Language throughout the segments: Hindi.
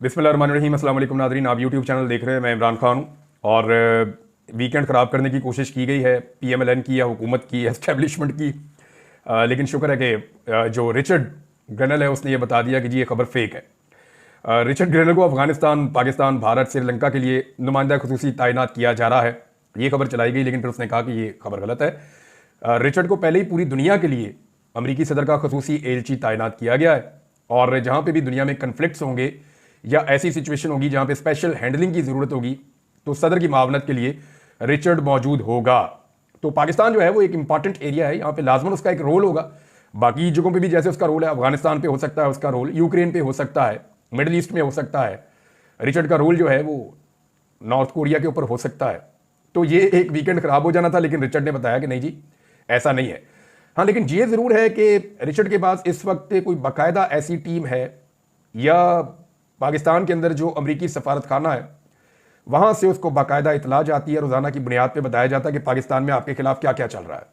बिस्मिल्लाहिर्रहमानिर्रहीम। अस्सलाम वालेकुम नाज़रीन, आप यूट्यूब चैनल देख रहे हैं। मैं इमरान खान हूँ और वीकेंड ख़राब करने की कोशिश की गई है पीएमएलएन की या हुकूमत की एस्टेब्लिशमेंट की। लेकिन शुक्र है कि जो रिचर्ड ग्रेनल है उसने ये बता दिया कि जी ये खबर फेक है। रिचर्ड ग्रेनल को अफगानिस्तान, पाकिस्तान, भारत, श्रीलंका के लिए नुमाइंदा खसूसी तैनात किया जा रहा है, ये खबर चलाई गई। लेकिन फिर उसने कहा कि ये खबर गलत है। रिचर्ड को पहले ही पूरी दुनिया के लिए अमरीकी सदर का खसूसी एलची तैनात किया गया है और जहाँ पर भी दुनिया में कन्फ्लिक्ट्स होंगे या ऐसी सिचुएशन होगी जहां पे स्पेशल हैंडलिंग की जरूरत होगी तो सदर की मावनत के लिए रिचर्ड मौजूद होगा। तो पाकिस्तान जो है वो एक इंपॉर्टेंट एरिया है, यहाँ पे लाजमन उसका एक रोल होगा। बाकी जगहों पे भी जैसे उसका रोल है, अफगानिस्तान पे हो सकता है उसका रोल, यूक्रेन पे हो सकता है, मिडिल ईस्ट में हो सकता है। रिचर्ड का रोल जो है वो नॉर्थ कोरिया के ऊपर हो सकता है। तो ये एक वीकेंड खराब हो जाना था, लेकिन रिचर्ड ने बताया कि नहीं जी ऐसा नहीं है। हाँ, लेकिन ये जरूर है कि रिचर्ड के पास इस वक्त कोई बाकायदा ऐसी टीम है या पाकिस्तान के अंदर जो अमरीकी सफारत खाना है वहां से उसको बाकायदा इतला जाती है, रोजाना की बुनियाद पे बताया जाता है कि पाकिस्तान में आपके खिलाफ क्या क्या चल रहा है।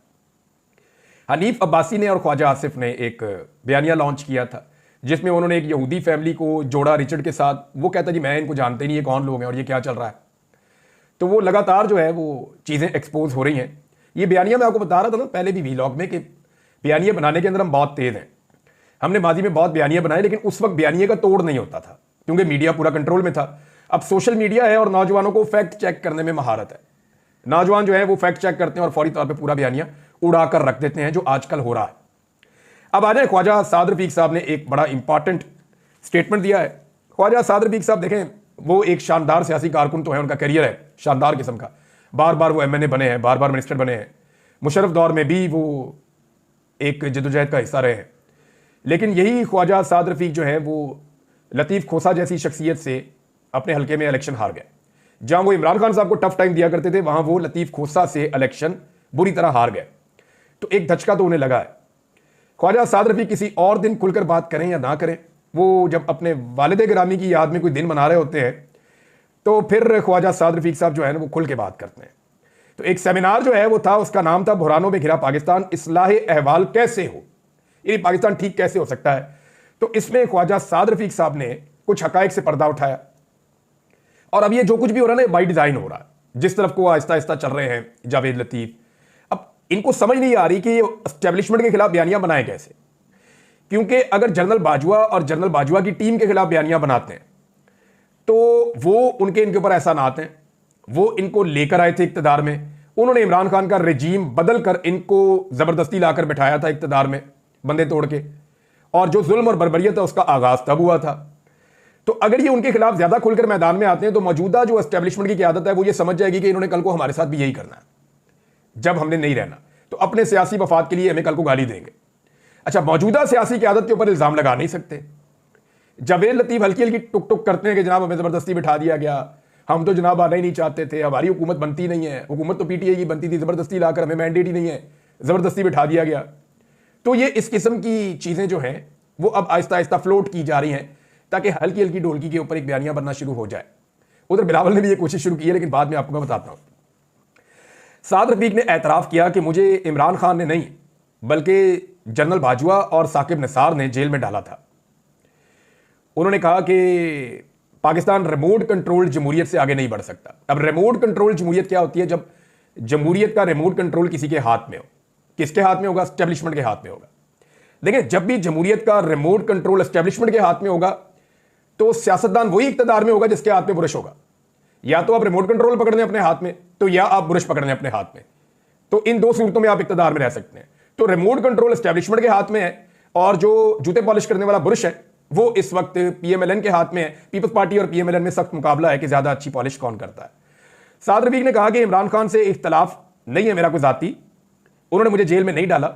हनीफ अब्बासी ने और ख्वाजा आसिफ ने एक बयानिया लॉन्च किया था जिसमें उन्होंने एक यहूदी फैमिली को जोड़ा रिचर्ड के साथ। वो कहता जी मैं इनको जानते नहीं, ये कौन लोग हैं और ये क्या चल रहा है। तो वो लगातार जो है वो चीजें एक्सपोज हो रही हैं। ये बयानिया मैं आपको बता रहा था ना पहले भी वीलॉग में कि बयानिया बनाने के अंदर हम बहुत तेज हैं। हमने माजी में बहुत बयानिया बनाए, लेकिन उस वक्त बयानिया का तोड़ नहीं होता था क्योंकि मीडिया पूरा कंट्रोल में था। अब सोशल मीडिया है और नौजवानों को फैक्ट चेक करने में महारत है। नौजवान जो है वो फैक्ट चेक करते हैं और फौरी तौर पे पूरा बयानिया उड़ाकर रख देते हैं, जो आजकल हो रहा है। अब आ जाए, ख्वाजा साद रफीक साहब ने एक बड़ा इंपॉर्टेंट स्टेटमेंट दिया है। ख्वाजा साद रफीक साहब देखें, वो एक शानदार सियासी कारकुन तो है, उनका करियर है शानदार किस्म का। बार बार वो एमएनए बने हैं, बार बार मिनिस्टर बने हैं, मुशर्रफ दौर में भी वो एक जदोजहद का हिस्सा रहे हैं। लेकिन यही ख्वाजा साद रफीक जो है वो लतीफ़ खोसा जैसी शख्सियत से अपने हल्के में इलेक्शन हार गए। जहां वो इमरान खान साहब को टफ टाइम दिया करते थे, वहां वो लतीफ़ खोसा से इलेक्शन बुरी तरह हार गए। तो एक धचका तो उन्हें लगा है। ख्वाजा साद रफीक किसी और दिन खुलकर बात करें या ना करें, वो जब अपने वालिद गिरामी की याद में कोई दिन मना रहे होते हैं तो फिर ख्वाजा साद रफीक साहब जो है ना वो खुल के बात करते हैं। तो एक सेमिनार जो है वो था, उसका नाम था बुहरानों में घिरा पाकिस्तान, इस्लाह अहवाल कैसे हो, यानी पाकिस्तान ठीक कैसे हो सकता है। तो इसमें ख्वाजा साद रफीक साहब ने कुछ हकायक से पर्दा उठाया और अब ये जो कुछ भी हो रहा है ना बाई डिजाइन हो रहा है। जिस तरफ को आहिस्ता आहिस्ता चल रहे हैं जावेद लतीफ, अब इनको समझ नहीं आ रही कि ये एस्टेब्लिशमेंट के खिलाफ बयानियां बनाए कैसे। क्योंकि अगर जनरल बाजवा और जनरल बाजवा की टीम के खिलाफ बयानियां बनाते हैं तो वो इनके ऊपर एहसानात हैं। वो इनको लेकर आए थे इक्तदार में, उन्होंने इमरान खान का रजीम बदल कर इनको जबरदस्ती लाकर बिठाया था इक्तदार में बंदे तोड़ के, और जो जुल्म और बर्बरियत है उसका आगाज तब हुआ था। तो अगर ये उनके खिलाफ ज्यादा खुलकर मैदान में आते हैं तो मौजूदा जो एस्टेब्लिशमेंट की क़यादत है वो ये समझ जाएगी कि इन्होंने कल को हमारे साथ भी यही करना है। जब हमने नहीं रहना तो अपने सियासी मफाद के लिए हमें कल को गाली देंगे। अच्छा, मौजूदा सियासी क़यादत के ऊपर इल्जाम लगा नहीं सकते। जावेद लतीफ हल्की हल्की टुक टुक करते हैं कि जनाब हमें जबरदस्ती बिठा दिया गया, हम तो जनाब आना ही नहीं चाहते थे, हमारी हुकूमत बनती नहीं है, हुकूमत तो पीटीआई की बनती थी, जबरदस्ती लाकर हमें मैंडेट ही नहीं है, जबरदस्ती बिठा दिया गया। तो ये इस किस्म की चीजें जो हैं वो अब आहिस्ता आहिस्ता फ्लोट की जा रही हैं ताकि हल्की हल्की ढोलकी के ऊपर एक बयानिया बनना शुरू हो जाए। उधर बिलावल ने भी ये कोशिश शुरू की है, लेकिन बाद में आपको मैं बताता हूं। साद रफीक ने एतराफ किया कि मुझे इमरान खान ने नहीं बल्कि जनरल बाजवा और साकिब निसार ने जेल में डाला था। उन्होंने कहा कि पाकिस्तान रिमोट कंट्रोल जमहूरियत से आगे नहीं बढ़ सकता। अब रिमोट कंट्रोल जमहूरियत क्या होती है? जब जमहूरियत का रिमोट कंट्रोल किसी के हाथ में हो। किसके हाथ में होगा? एस्टेब्लिशमेंट के हाथ में होगा। देखिए, जब भी जमहूरियत का रिमोट कंट्रोल एस्टेब्लिशमेंट के हाथ में होगा तो सियासतदान वही इक्तदार में होगा जिसके हाथ में बुरश होगा। या तो आप रिमोट कंट्रोल पकड़ लें अपने हाथ में, तो या आप बुरश पकड़ लें अपने हाथ में। तो इन दो सूरतों में आप इक्तदार में रह सकते हैं। तो रिमोट कंट्रोल एस्टेब्लिशमेंट के हाथ में है और जो जूते पॉलिश करने वाला बुरश है वो इस वक्त पीएमएलएन के हाथ में है। पीपल्स पार्टी और पीएमएलएन में सख्त मुकाबला है कि ज्यादा अच्छी पॉलिश कौन करता है। साद रफीक ने कहा कि इमरान खान से इख्तलाफ नहीं है मेरा कोई जाती, उन्होंने मुझे जेल में नहीं डाला,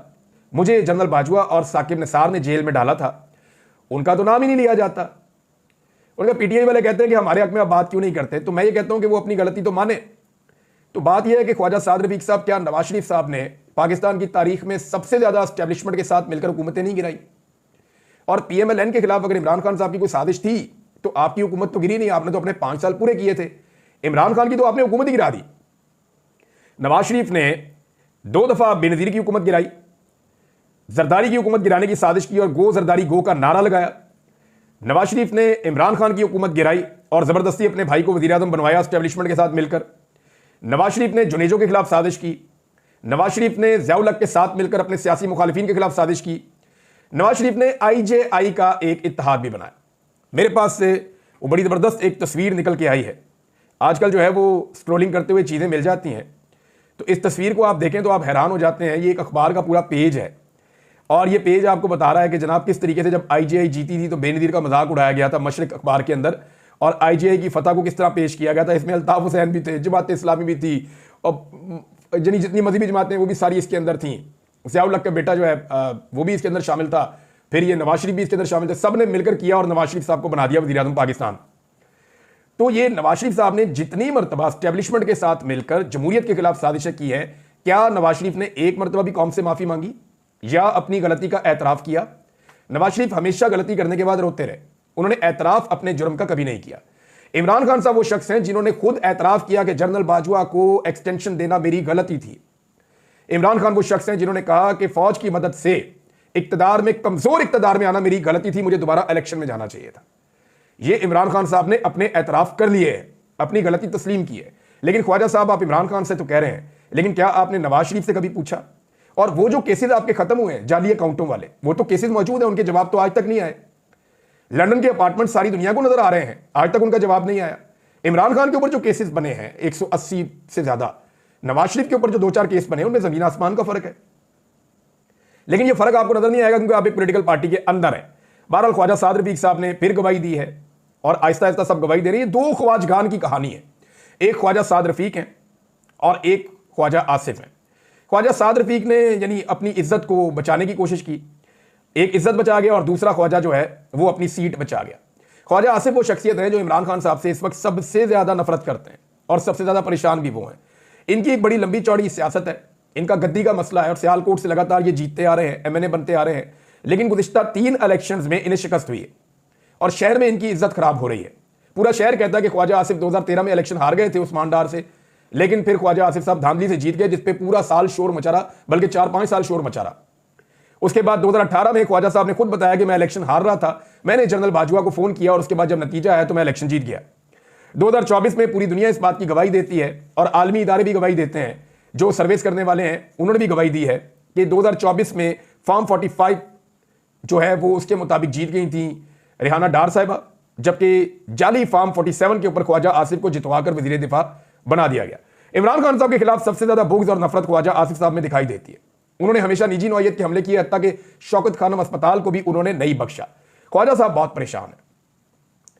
मुझे जनरल बाजवा और साकिब निसार ने जेल में डाला था, उनका तो नाम ही नहीं लिया जाता। उनका पीटीआई वाले कहते हैं कि हमारे हक में आप बात क्यों नहीं करते, तो मैं ये कहता हूं कि वो अपनी गलती तो माने। तो बात यह है कि ख्वाजा साद रफीक साहब, क्या नवाज शरीफ साहब ने पाकिस्तान की तारीख में सबसे ज्यादा एस्टेब्लिशमेंट के साथ मिलकर हुकूमतें नहीं गिराई? और पीएमएलएन के खिलाफ अगर इमरान खान साहब की कोई साजिश थी तो आपकी हुकूमत तो गिरी नहीं, आपने तो अपने 5 साल पूरे किए थे। इमरान खान की तो आपने हुकूमत ही गिरा दी। नवाज शरीफ ने 2 दफा बेनजीर की हुकूमत गिराई, जरदारी की हुकूमत गिराने की साजिश की और गो जरदारी गो का नारा लगाया। नवाज शरीफ ने इमरान खान की हुकूमत गिराई और जबरदस्ती अपने भाई को वजीर आजम बनवाया एस्टेब्लिशमेंट के साथ मिलकर। नवाज शरीफ ने जुनेजो के खिलाफ साजिश की। नवाज शरीफ ने ज़ियाउल हक के साथ मिलकर अपने सियासी मुखालिफिन के खिलाफ साजिश की। नवाज शरीफ ने IJI का एक इत्तेहाद भी बनाया। मेरे पास से वो बड़ी ज़बरदस्त एक तस्वीर निकल के आई है। आजकल जो है वो स्क्रोलिंग करते हुए चीज़ें मिल जाती हैं, तो इस तस्वीर को आप देखें तो आप हैरान हो जाते हैं। ये एक अखबार का पूरा पेज है और ये पेज आपको बता रहा है कि जनाब किस तरीके से जब IJI जीती थी तो बेनज़ीर का मजाक उड़ाया गया था मशरिक अखबार के अंदर, और IJI की फतह को किस तरह पेश किया गया था। इसमें अल्ताफ़ हुसैन भी थे, जमात इस्लामी भी थी, और जितनी मजहबी जमातें वो भी सारी इसके अंदर थी। ज़ियाउल हक का बेटा जो है वो भी इसके अंदर शामिल था, फिर ये नवाज शरीफ भी इसके अंदर शामिल थे। सब ने मिलकर किया और नवाज शरीफ साहब को बना दिया वज़ीर आज़म पाकिस्तान। तो ये नवाज शरीफ साहब ने जितनी मरतबा एस्टेब्लिशमेंट के साथ मिलकर जमहूरियत के खिलाफ साजिशें की है, क्या नवाज शरीफ ने एक मरतबा भी कौम से माफ़ी मांगी या अपनी गलती का एतराफ़ किया? नवाज शरीफ हमेशा गलती करने के बाद रोते रहे, उन्होंने एतराफ़ अपने जुर्म का कभी नहीं किया। इमरान खान साहब वो शख्स हैं जिन्होंने खुद एतराफ़ किया कि जनरल बाजवा को एक्सटेंशन देना मेरी गलती थी। इमरान खान वो शख्स हैं जिन्होंने कहा कि फौज की मदद से इक्तदार में, कमज़ोर इक्तदार में आना मेरी गलती थी, मुझे दोबारा इलेक्शन में जाना चाहिए था। ये इमरान खान साहब ने अपने एतराफ़ कर लिए है, अपनी गलती तस्लीम की है। लेकिन ख्वाजा साहब, आप इमरान खान से तो कह रहे हैं, लेकिन क्या आपने नवाज शरीफ से कभी पूछा? और वो जो केसेस आपके खत्म हुए हैं जाली अकाउंटों वाले, वो तो केसेस मौजूद हैं, उनके जवाब तो आज तक नहीं आए। लंदन के अपार्टमेंट सारी दुनिया को नजर आ रहे हैं, आज तक उनका जवाब नहीं आया। इमरान खान के ऊपर जो केसेस बने हैं 180 से ज्यादा, नवाज शरीफ के ऊपर जो 2-4 केस बने उनमें जमीन आसमान का फर्क है। लेकिन ये फर्क आपको नजर नहीं आएगा क्योंकि आप एक पॉलिटिकल पार्टी के अंदर है। बहरहाल ख्वाजा साद रफीक साहब ने फिर गवाही दी है और आहिस्ता आहिस्ता सब गवाही दे रही है। 2 ख्वाजगान की कहानी है, एक ख्वाजा साद रफीक हैं और एक ख्वाजा आसिफ हैं। ख्वाजा साद रफीक ने यानी अपनी इज्जत को बचाने की कोशिश की, एक इज्जत बचा गया, और दूसरा ख्वाजा जो है वो अपनी सीट बचा गया। ख्वाजा आसिफ वो शख्सियत है जो इमरान खान साहब से इस वक्त सबसे ज्यादा नफरत करते हैं और सबसे ज्यादा परेशान भी वो हैं। इनकी एक बड़ी लंबी चौड़ी सियासत है, इनका गद्दी का मसला है और सियालकोट से लगातार ये जीतते आ रहे हैं, MNA बनते आ रहे हैं। लेकिन गुज़िश्ता 3 इलेक्शंस में इन्हें शिकस्त हुई है और शहर में इनकी इज्जत खराब हो रही है। पूरा शहर कहता है कि ख्वाजा आसिफ 2013 में इलेक्शन हार गए थे उस्मान डार से, लेकिन फिर ख्वाजा आसिफ साहब धांधली से जीत गए, जिसपे पूरा साल शोर मचा रहा, बल्कि 4-5 साल शोर मचा रहा। उसके बाद 2018 में ख्वाजा साहब ने खुद बताया कि मैं इलेक्शन हार रहा था, मैंने जनरल बाजवा को फोन किया और उसके बाद जब नतीजा आया तो मैं इलेक्शन जीत गया। 2024 में पूरी दुनिया इस बात की गवाही देती है और आलमी इदारे भी गवाही देते हैं, जो सर्वेस करने वाले हैं उन्होंने भी गवाही दी है कि 2024 में फॉर्म 45 जो है वो उसके मुताबिक जीत गई थी रेहाना डार साहिबा, जबकि जाली फॉर्म 47 के ऊपर ख्वाजा आसिफ को जितवाकर वजीर दिफा बना दिया गया। इमरान खान साहब के खिलाफ सबसे ज्यादा बुग़्ज़ और नफरत ख्वाजा आसिफ साहब में दिखाई देती है। उन्होंने हमेशा निजी नौयत के हमले किए, हत्ता कि शौकत खानम अस्पताल को भी उन्होंने नहीं बख्शा। ख्वाजा साहब बहुत परेशान है,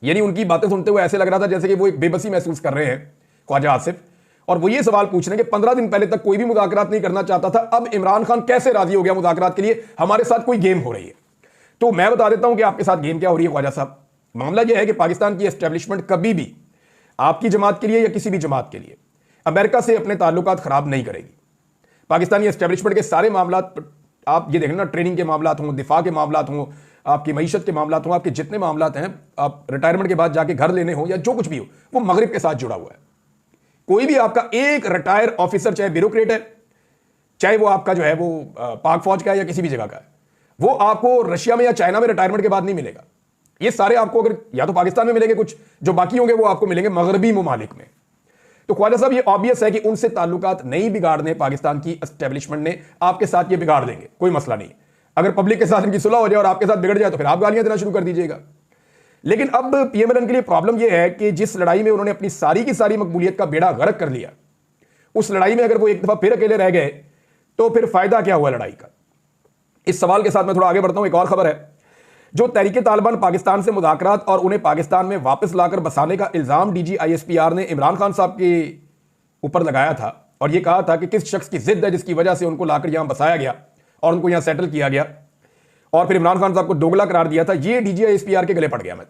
यानी उनकी बातें सुनते हुए ऐसे लग रहा था जैसे कि वो एक बेबसी महसूस कर रहे हैं ख्वाजा आसिफ, और वो ये सवाल पूछ रहे हैं कि 15 दिन पहले तक कोई भी मुज़ाकरात नहीं करना चाहता था, अब इमरान खान कैसे राजी हो गया मुज़ाकरात के लिए, हमारे साथ कोई गेम हो रही है। तो मैं बता देता हूं कि आपके साथ गेम क्या हो रही है ख्वाजा साहब। मामला यह है कि पाकिस्तान की एस्टेब्लिशमेंट कभी भी आपकी जमात के लिए या किसी भी जमात के लिए अमेरिका से अपने ताल्लुकात खराब नहीं करेगी। पाकिस्तानी एस्टेब्लिशमेंट के सारे मामला, आप ये देखें ना, ट्रेनिंग के मामला हों, दिफा के मामला हों, आपकी मईशत के मामला हों, आपके जितने मामला हैं, आप रिटायरमेंट के बाद जाके घर लेने हो या जो कुछ भी हो, वो मगरिब के साथ जुड़ा हुआ है। कोई भी आपका एक रिटायर ऑफिसर, चाहे ब्यूरोक्रेट है, चाहे वो आपका जो है वो पाक फौज का है या किसी भी जगह का है, वो आपको रशिया में या चाइना में रिटायरमेंट के बाद नहीं मिलेगा। ये सारे आपको अगर या तो पाकिस्तान में मिलेंगे, कुछ जो बाकी होंगे वो आपको मिलेंगे मगरबी ममालिक में। तो ख्वाजा साहब, ये ऑब्वियस है कि उनसे ताल्लुकात नहीं बिगाड़ने पाकिस्तान की एस्टेब्लिशमेंट ने, आपके साथ ये बिगाड़ देंगे, कोई मसला नहीं। अगर पब्लिक के साथ इनकी सुलह हो जाए और आपके साथ बिगड़ जाए तो फिर आप गालियां देना शुरू कर दीजिएगा। लेकिन अब PMLN के लिए प्रॉब्लम यह है कि जिस लड़ाई में उन्होंने अपनी सारी की सारी मकबूलियत का बेड़ा गर्क कर लिया, उस लड़ाई में अगर वो एक दफा फिर अकेले रह गए तो फिर फायदा क्या हुआ लड़ाई का। इस सवाल के साथ मैं थोड़ा आगे बढ़ता हूं। एक और खबर है, जो तहरीके तालिबान पाकिस्तान से मुज़ाकरात और उन्हें पाकिस्तान में वापस लाकर बसाने का इल्जाम DG ISPR ने इमरान खान साहब के ऊपर लगाया था और यह कहा था कि किस शख्स की जिद है जिसकी वजह से उनको लाकर यहां बसाया गया और उनको यहां सेटल किया गया, और फिर इमरान खान साहब को दोगला करार दिया था, ये DG ISPR के गले पड़ गया। मैं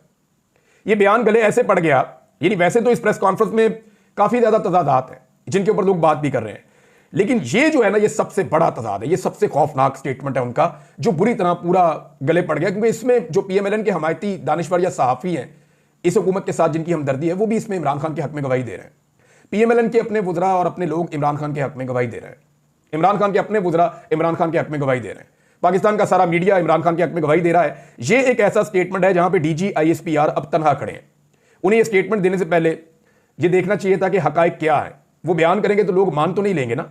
ये बयान गले ऐसे पड़ गया, यानी वैसे तो इस प्रेस कॉन्फ्रेंस में काफी ज्यादा तजादात हैं जिनके ऊपर लोग बात भी कर रहे हैं, लेकिन ये जो है ना, ये सबसे बड़ा तजाद है, ये सबसे खौफनाक स्टेटमेंट है उनका, जो बुरी तरह पूरा गले पड़ गया। क्योंकि इसमें जो PMLN के हमायती दानिश्वर या सहाफ़ी हैं इस हुकूमत के साथ जिनकी हमदर्दी है, वो भी इसमें इमरान खान के हक में गवाही दे रहे हैं। PMLN के अपने वुज़रा और अपने लोग इमरान खान के हक में गवाही दे रहे हैं। इमरान खान के अपने वुज़रा इमरान खान के हक में गवाही दे रहे हैं। पाकिस्तान का सारा मीडिया इमरान खान के हक में गवाही दे रहा है। ये एक ऐसा स्टेटमेंट है जहां पे डीजी ISPR अब तनहा खड़े हैं। उन्हें ये स्टेटमेंट देने से पहले ये देखना चाहिए था कि हकायक क्या है। वो बयान करेंगे तो लोग मान तो नहीं लेंगे ना।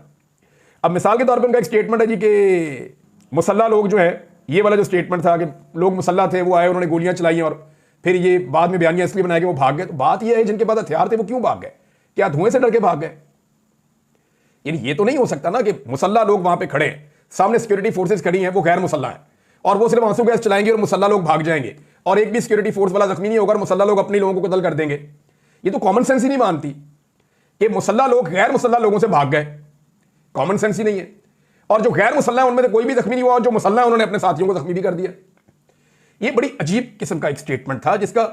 अब मिसाल के तौर पर उनका एक स्टेटमेंट है जी कि मुसल्ला लोग जो है, ये वाला जो स्टेटमेंट था कि लोग मुसल्ला थे, वो आए, उन्होंने गोलियां चलाई और फिर ये बाद में बयानियां इसलिए बनाया कि वो भाग गए। तो बात ये है जिनके पास हथियार थे वो क्यों भाग गए? क्या धुएं से डर के भाग गए? यानी ये तो नहीं हो सकता ना कि मुसल्ला लोग वहां पे खड़े हैं, सामने सिक्योरिटी फोर्सेस खड़ी हैं, वो गैर मुसल्ला है और वो सिर्फ आंसू गैस चलाएंगे और मुसल्ला लोग भाग जाएंगे और एक भी सिक्योरिटी फोर्स वाला जख्मी नहीं होगा और मुसल्ला लोग अपने लोगों को कत्ल कर देंगे। ये तो कॉमन सेंस ही नहीं मानती कि मुसल्ला लोग गैर मुसल्ला लोगों से भाग गए। कॉमन सेंस ही नहीं है। और जो गैर मुसल्ला है उनमें से कोई भी जख्मी नहीं हुआ और जो मुसल्ला है उन्होंने अपने साथियों को जख्मी भी कर दिया। ये बड़ी अजीब किस्म का एक स्टेटमेंट था जिसका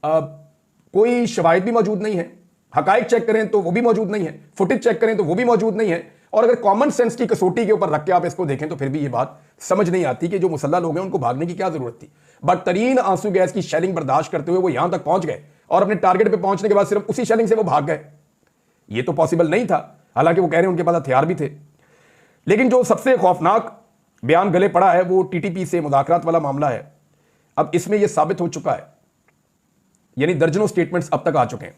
कोई शवाहिद भी मौजूद नहीं है। हकायक चेक करें तो वो भी मौजूद नहीं है, फुटेज चेक करें तो वो भी मौजूद नहीं है। और अगर कॉमन सेंस की कसौटी के ऊपर रख के आप इसको देखें तो फिर भी ये बात समझ नहीं आती कि जो मुसल्ला लोग हैं उनको भागने की क्या जरूरत थी। बदतरीन आंसू गैस की शेलिंग बर्दाश्त करते हुए वो यहां तक पहुंच गए और अपने टारगेट पे पहुंचने के बाद सिर्फ उसी शेलिंग से वो भाग गए। ये तो पॉसिबल नहीं था। हालांकि वो कह रहे हैं उनके पास हथियार भी थे। लेकिन जो सबसे खौफनाक बयान गले पड़ा है वो TTP से मुदाखरात वाला मामला है। अब इसमें यह साबित हो चुका है, यानी दर्जनों स्टेटमेंट्स अब तक आ चुके हैं।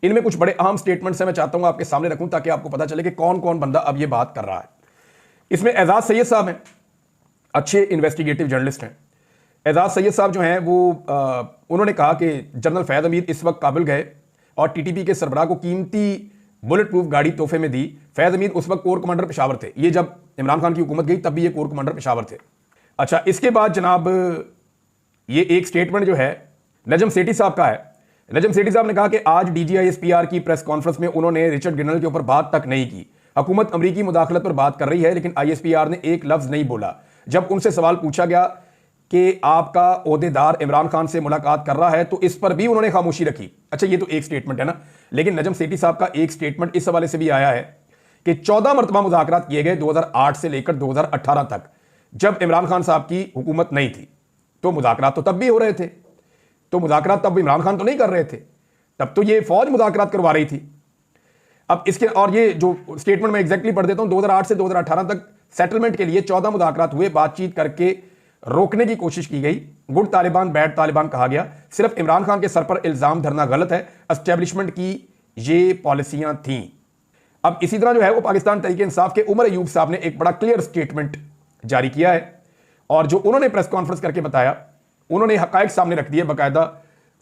इनमें कुछ बड़े अहम स्टेटमेंट्स हैं, मैं चाहता हूं आपके सामने रखूं ताकि आपको पता चले कि कौन कौन बंदा अब ये बात कर रहा है। इसमें एजाज सैयद साहब हैं, अच्छे इन्वेस्टिगेटिव जर्नलिस्ट हैं। एजाज सैयद साहब जो हैं वो उन्होंने कहा कि जनरल फैज़ हमीद इस वक्त काबुल गए और TTP के सरबराह को कीमती बुलेट प्रूफ गाड़ी तोहफे में दी। फैज़ हमीद उस वक्त कोर कमांडर पेशावर थे। ये जब इमरान खान की हुकूमत गई तब भी ये कोर कमांडर पेशावर थे। अच्छा, इसके बाद जनाब ये एक स्टेटमेंट जो है नजम सेठी साहब का है। नजम सेठी साहब ने कहा कि आज DG ISPR की प्रेस कॉन्फ्रेंस में उन्होंने रिचर्ड ग्रिनल के ऊपर बात तक नहीं की। हुकूमत अमरीकी मुदाखलत पर बात कर रही है लेकिन ISPR ने एक लफ्ज नहीं बोला। जब उनसे सवाल पूछा गया कि आपका ओहदेदार इमरान खान से मुलाकात कर रहा है तो इस पर भी उन्होंने खामोशी रखी। अच्छा, ये तो एक स्टेटमेंट है ना, लेकिन नजम सेठी साहब का एक स्टेटमेंट इस हवाले से भी आया है कि 14 मरतबा मुज़ाकरात किए गए 2008 से लेकर 2018 तक, जब इमरान खान साहब की हुकूमत नहीं थी। तो मुज़ाकरात तो तब भी हो रहे थे, तो मुज़ाकरात तब इमरान खान तो नहीं कर रहे थे, तब तो ये फौज मुज़ाकरात करवा रही थी। अब इसके और ये जो स्टेटमेंट मैं एग्जैक्टली पढ़ देता हूं, 2008 से 2018 तक सेटलमेंट के लिए 14 मुज़ाकरात हुए, बातचीत करके रोकने की कोशिश की गई। गुड तालिबान बैड तालिबान कहा गया। सिर्फ इमरान खान के सर पर इल्जाम धरना गलत है, एस्टेब्लिशमेंट की ये पॉलिसियां थीं। अब इसी तरह जो है वो पाकिस्तान तहरीक इंसाफ के उमर अयूब साहब ने एक बड़ा क्लियर स्टेटमेंट जारी किया है और जो उन्होंने प्रेस कॉन्फ्रेंस करके बताया, उन्होंने हकायक सामने रख दिए बाकायदा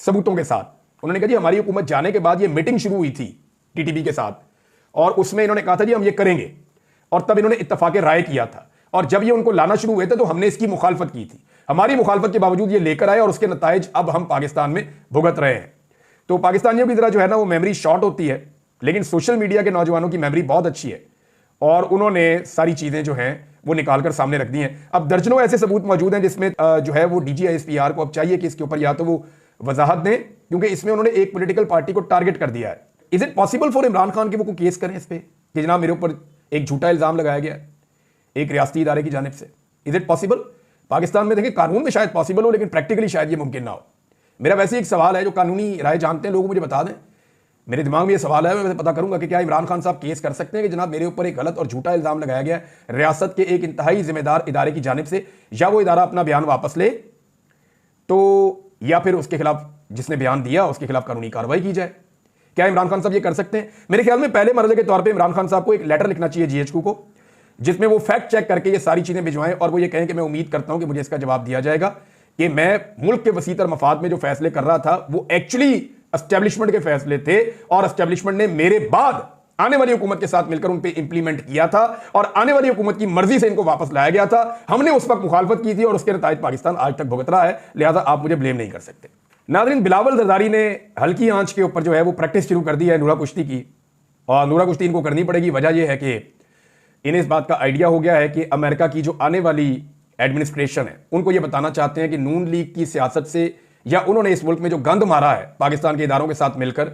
सबूतों के साथ। उन्होंने कहा जी हमारी हुकूमत जाने के बाद ये मीटिंग शुरू हुई थी TTP के साथ और उसमें इन्होंने कहा था जी हम ये करेंगे और तब इन्होंने इत्तफाक राय किया था और जब ये उनको लाना शुरू हुए थे तो हमने इसकी मुखालफत की थी। हमारी मुखालफत के बावजूद ये लेकर आए और उसके नताइज अब हम पाकिस्तान में भुगत रहे हैं। तो पाकिस्तानियों की तरह जो है ना वो मेमोरी शॉर्ट होती है, लेकिन सोशल मीडिया के नौजवानों की मेमोरी बहुत अच्छी है और उन्होंने सारी चीज़ें जो हैं वो निकालकर सामने रख दी हैं। अब दर्जनों ऐसे सबूत मौजूद हैं जिसमें जो है वो DG ISPR को अब चाहिए कि इसके ऊपर या तो वो वजाहत दें, क्योंकि इसमें उन्होंने एक पॉलिटिकल पार्टी को टारगेट कर दिया है। Is it possible for Imran Khan कि वो कोई केस करें इस पर कि जनाब मेरे ऊपर एक झूठा इल्जाम लगाया गया है एक रियासती इदारे की जानिब से? Is it possible? पाकिस्तान में देखिए कानून में शायद पॉसिबल हो लेकिन प्रैक्टिकली शायद ये मुमकिन ना हो। मेरा वैसे एक सवाल है, जो कानूनी राय जानते हैं लोग मुझे बता दें। मेरे दिमाग में ये सवाल है, मैं पता करूंगा कि क्या इमरान खान साहब केस कर सकते हैं कि जनाब मेरे ऊपर एक गलत और झूठा इल्जाम लगाया गया रियासत के एक इंतहाई जिम्मेदार इदारे की जानिब से, या वो इदारा अपना बयान वापस ले तो या फिर उसके खिलाफ जिसने बयान दिया उसके खिलाफ कानूनी कार्रवाई की जाए। क्या इमरान खान साहब ये कर सकते हैं? मेरे ख्याल में पहले मरहले के तौर पर इमरान खान साहब को एक लेटर लिखना चाहिए GHQ को, जिसमें वो फैक्ट चेक करके ये सारी चीजें भिजवाएं और वो ये कहें कि मैं उम्मीद करता हूं कि मुझे इसका जवाब दिया जाएगा कि मैं मुल्क के वसीतर मफाद में जो फैसले कर रहा था वो एक्चुअली एस्टेब्लिशमेंट के फैसले थे और एस्टेब्लिशमेंट ने मेरे बाद आने वाली हुकूमत के साथ मिलकर उन पे इंप्लीमेंट किया था और आने वाली हुकूमत की मर्जी से इनको वापस लाया गया था। हमने उस वक्त मुखालफत की थी और उसके नताइज पाकिस्तान आज तक भुगत रहा है, लिहाजा आप मुझे ब्लेम नहीं कर सकते। नाज़रीन, बिलावल जरदारी ने हल्की आंच के ऊपर जो है वो प्रैक्टिस शुरू कर दी है नूरा कुश्ती की, और नूरा कुश्ती इनको करनी पड़ेगी। वजह यह है कि इन्हें इस बात का आइडिया हो गया है कि अमेरिका की जो आने वाली एडमिनिस्ट्रेशन है उनको ये बताना चाहते हैं कि नून लीग की सियासत से या उन्होंने इस मुल्क में जो गंद मारा है पाकिस्तान के इदारों के साथ मिलकर,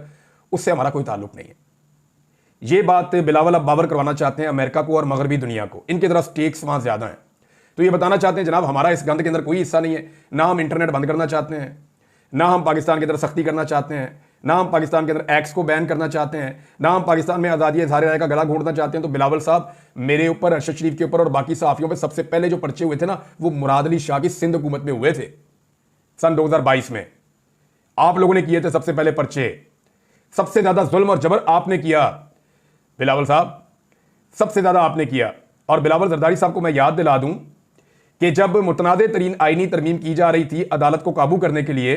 उससे हमारा कोई ताल्लुक नहीं है। ये बात बिलावल अब बावर करवाना चाहते हैं अमेरिका को और मगरबी दुनिया को। इनकी तरफ स्टेक्स वहां ज्यादा हैं, तो ये बताना चाहते हैं जनाब हमारा इस गंद के अंदर कोई हिस्सा नहीं है। ना हम इंटरनेट बंद करना चाहते हैं, ना हम पाकिस्तान की तरफ सख्ती करना चाहते हैं, ना हम पाकिस्तान के अंदर एक्स को बैन करना चाहते हैं, ना हम पाकिस्तान में आज़ादी इज़हार राय का गला घोंटना चाहते हैं। तो बिलावल साहब, मेरे ऊपर, अरशद शरीफ के ऊपर और बाकी सहाफ़ियों पर सबसे पहले जो पर्चे हुए थे ना, वो मुराद अली शाह की सिंध हुकूमत में हुए थे सन 2022 में। आप लोगों ने किए थे सबसे पहले पर्चे। सबसे ज्यादा जुल्म और जबर आपने किया बिलावल साहब, सबसे ज्यादा आपने किया। और बिलावल जरदारी साहब को मैं याद दिला दूं कि जब मुतनाज़े तरीन आईनी तरमीम की जा रही थी अदालत को काबू करने के लिए,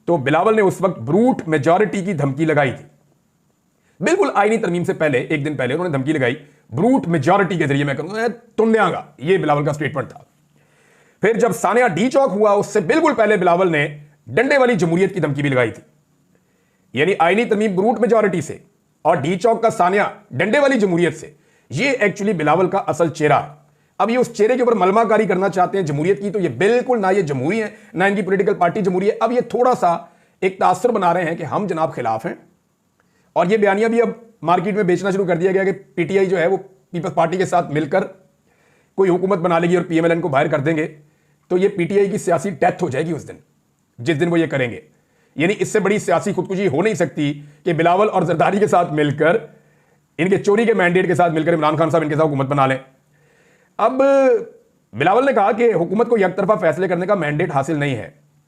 तो बिलावल ने उस वक्त ब्रूट मेजॉरिटी की धमकी लगाई थी। बिल्कुल आईनी तरमीम से पहले, एक दिन पहले उन्होंने धमकी लगाई, ब्रूट मेजॉरिटी के जरिए मैं करूंगा, तुम देंगा। ये बिलावल का स्टेटमेंट था। फिर जब सानिया डी चौक हुआ, उससे बिल्कुल पहले बिलावल ने डंडे वाली जमहूरियत की धमकी भी लगाई थी। यानी आईनी तरमीम ब्रूट मेजॉरिटी से और डी चौक का सानिया डंडे वाली जमहूरियत से। ये एक्चुअली बिलावल का असल चेहरा है। अब ये उस चेहरे के ऊपर मलमाकारी करना चाहते हैं जमहूरियत की, तो ये बिल्कुल ना ये जमहूरी है, ना इनकी पॉलिटिकल पार्टी जमहूरी है। अब ये थोड़ा सा एक तासुर बना रहे हैं कि हम जनाब खिलाफ हैं, और ये बयानियां भी अब मार्केट में बेचना शुरू कर दिया गया कि पीटीआई जो है वो पीपल्स पार्टी के साथ मिलकर कोई हुकूमत बना लेगी और पीएमएलएन को बाहर कर देंगे। तो ये पीटीआई की सियासी डेथ हो जाएगी उस दिन, जिस दिन वो ये करेंगे। यानी इससे बड़ी सियासी खुदकुशी हो नहीं सकती कि बिलावल और जरदारी के साथ मिलकर, इनके चोरी के मैंडेट के साथ मिलकर इमरान खान साहब इनके साथ हुकूमत बना लें। अब बिलावल ने कहा कि हुकूमत को एक तरफा फैसले करने का मैंडेट हासिल नहीं है।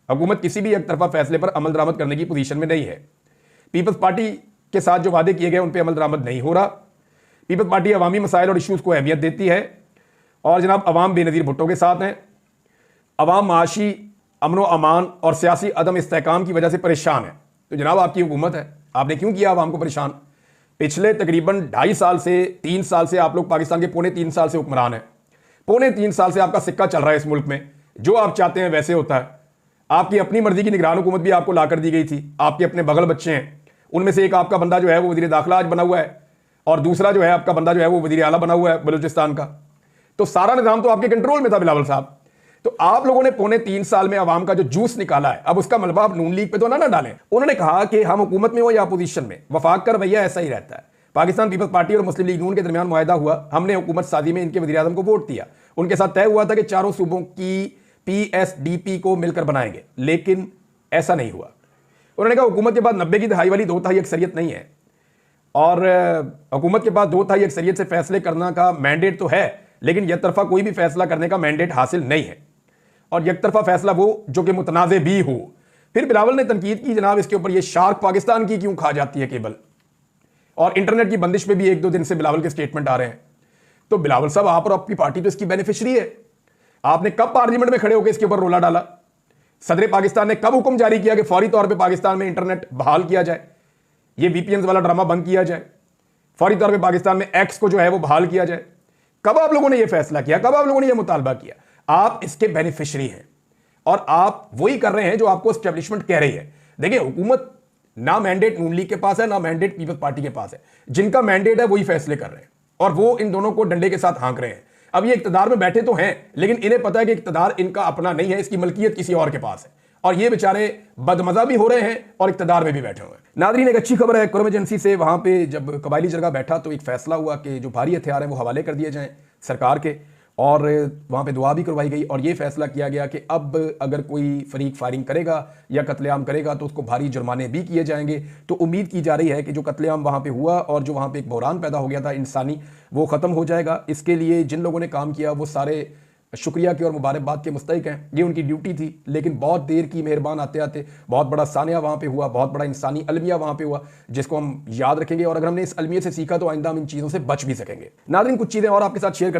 हुकूमत किसी भी एक तरफा फैसले पर अमल दरामद करने की पोजीशन में नहीं है। पीपल्स पार्टी के साथ जो वादे किए गए उन पर अमल दरामद नहीं हो रहा। पीपल्स पार्टी अवामी मसाइल और इशूज़ को अहमियत देती है, और जनाब अवाम बेनज़ीर भुट्टो के साथ हैं। अवाम माशी अमनो अमान और सियासी अदम इस्तेहकाम की वजह से परेशान है। तो जनाब आपकी हुकूमत है, आपने क्यों किया अवाम को परेशान? पिछले तकरीबन 2.5 साल से 3 साल से आप लोग पाकिस्तान के पौने 3 साल से हुक्मरान हैं। पौने 3 साल से आपका सिक्का चल रहा है इस मुल्क में, जो आप चाहते हैं वैसे होता है। आपकी अपनी मर्जी की निगरान हुकूमत भी आपको लाकर दी गई थी। आपके अपने बगल बच्चे हैं, उनमें से एक आपका बंदा जो है वो वज़ीर दाखिला आज बना हुआ है, और दूसरा जो है आपका बंदा जो है वो वज़ीर आला बना हुआ है बलूचिस्तान का। तो सारा निज़ाम तो आपके कंट्रोल में था बिलावल साहब। तो आप लोगों ने पौने 3 साल में अवाम का जो जूस निकाला है, अब उसका मलबा आप नून लीग पे तो ना डालें। उन्होंने कहा कि हम हुकूमत में हो या अपोजिशन में, वफाक का रवैया ऐसा ही रहता है। पाकिस्तान पीपल्स पार्टी और मुस्लिम लीग नून के दरमियान मुआहदा हुआ, हमने हुकूमत साजी में इनके वज़ीर आज़म को वोट दिया, उनके साथ तय हुआ था कि चारों सूबों की पीएसडीपी को मिलकर बनाएंगे, लेकिन ऐसा नहीं हुआ। उन्होंने कहा हुकूमत के बाद 90 की दहाई वाली 2 तिहाई अक्सरियत नहीं है, और हुकूमत के पास 2 तिहाई अक्सरियत से फैसले करना का मैंडेट तो है, लेकिन एक तरफा कोई भी फैसला करने का मैंडेट हासिल नहीं है, और एक तरफा फैसला वो जो कि मुतनाज़े भी हो। फिर बिलावल ने तनकीद की, जनाब इसके ऊपर ये शार्क पाकिस्तान की क्यों खा जाती है केबल, और इंटरनेट की बंदिश पे भी 1-2 दिन से बिलावल के स्टेटमेंट आ रहे हैं। तो बिलावल साहब, आप और आपकी पार्टी तो इसकी बेनिफिशियरी है। आपने कब पार्लियामेंट में खड़े होकर इसके ऊपर रोला डाला? सदर पाकिस्तान ने कब हुक्म जारी किया कि फौरी तौर पर पाकिस्तान में इंटरनेट बहाल किया जाए, ये वीपीएन वाला ड्रामा बंद किया जाए, फौरी तौर पर पाकिस्तान में एक्स को जो है वो बहाल किया जाए? कब आप लोगों ने यह फैसला किया? कब आप लोगों ने यह मुतालबा किया? आप इसके बेनिफिशियरी हैं, और आप वही कर रहे हैं जो आपको एस्टेब्लिशमेंट कह रही है। देखिए, हुकूमत ना मैंडेट नून लीग के पास है, ना मैंडेट पीपल्स पार्टी के पास है। जिनका मैंडेट है वही फैसले कर रहे हैं, और वो इन दोनों को डंडे के साथ हाँक रहे हैं। अब ये इक्तदार में बैठे तो हैं, लेकिन इन्हें पता है कि इक्तदार इनका अपना नहीं है, इसकी मलकियत किसी और के पास है, और ये बेचारे बदमजा भी हो रहे हैं और इक्तदार में भी बैठे हुए हैं। नादरीन, एक अच्छी खबर है, कुरम एजेंसी से वहां पे जब कबायली जरगा बैठा तो एक फैसला हुआ कि जो भारी हथियार हैं वो हवाले कर दिए जाएं सरकार के, और वहाँ पे दुआ भी करवाई गई, और ये फैसला किया गया कि अब अगर कोई फरीक फायरिंग करेगा या कत्लेआम करेगा तो उसको भारी जुर्माने भी किए जाएंगे। तो उम्मीद की जा रही है कि जो कत्लेआम वहाँ पे हुआ और जो वहाँ पे एक बहरान पैदा हो गया था इंसानी, वो ख़त्म हो जाएगा। इसके लिए जिन लोगों ने काम किया वो सारे शुक्रिया के और मुबारकबाद के मुस्तहिक हैं। ये उनकी ड्यूटी थी, लेकिन बहुत देर की मेहरबान आते आते बहुत बड़ा सानिया वहाँ पे हुआ, बहुत बड़ा इंसानी अलमिया वहाँ पे हुआ, जिसको हम याद रखेंगे, और अगर हमने इस अलमिया से सीखा तो आइंदा हम इन चीज़ों से बच भी सकेंगे। नाज़रीन, कुछ चीज़ें और आपके साथ शेयर करनी